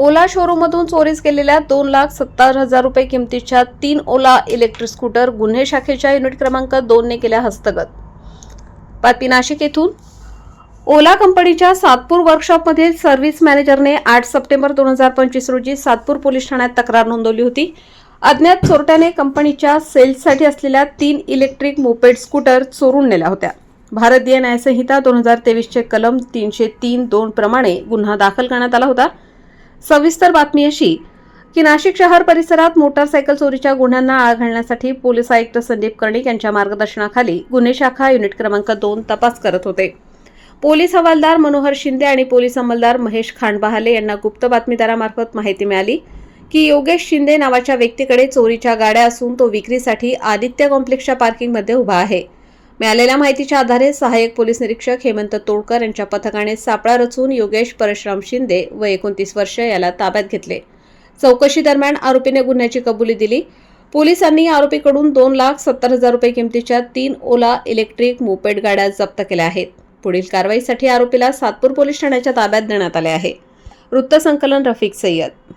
ओला शोरूममधून चोरीस गेलेल्या 2,70,000 रुपये किमतीच्या 3 ओला इलेक्ट्रिक स्कूटर गुन्हे शाखेच्या युनिट क्रमांक 2 ने केल्या हस्तगत। बातमी नाशिक येथून। ओला कंपनीच्या सातपूर वर्कशॉपमधील सर्व्हिस मॅनेजरने 8 सप्टेंबर 2025 रोजी सातपूर पोलीस ठाण्यात तक्रार नोंदवली होती। अज्ञात चोरट्याने कंपनीच्या सेल्ससाठी असलेल्या 3 इलेक्ट्रिक मोपेड स्कूटर चोरून नेल्या होत्या। भारतीय न्यायसंहिता 2023 चे कलम 303(2) प्रमाणे गुन्हा दाखल करण्यात आला होता। सविस्तर बातमी अशी की नाशिक शहर परिसरात मोटारसायकल चोरीच्या गुन्ह्यांना आळा घालण्यासाठी पोलीस आयुक्त संदीप कर्णिक यांच्या मार्गदर्शनाखाली गुन्हे शाखा युनिट क्रमांक 2 तपास करत होते। पोलीस हवालदार मनोहर शिंदे आणि पोलीस अंमलदार महेश खांडबहाले यांना गुप्त बातमीदारामार्फत माहिती मिळाली की योगेश शिंदे नावाच्या व्यक्तीकडे चोरीच्या गाड्या असून तो विक्रीसाठी आदित्य कॉम्प्लेक्सच्या पार्किंगमध्ये उभा आहे। मिळालेल्या माहितीच्या आधारे सहाय्यक पोलीस निरीक्षक हेमंत तोडकर यांच्या पथकाने सापळा रचून योगेश परशुराम शिंदे व 29 वर्ष याला ताब्यात घेतले। चौकशी दरम्यान आरोपीने गुन्ह्याची कबुली दिली। पोलिसांनी आरोपीकडून 2,70,000 रुपये किमतीच्या 3 ओला इलेक्ट्रिक मोपेड गाड्या जप्त केल्या आहेत। पुढील कारवाईसाठी आरोपीला सातपूर पोलीस ठाण्याच्या ताब्यात देण्यात आले आहे। वृत्तसंकलन रफिक सय्यद।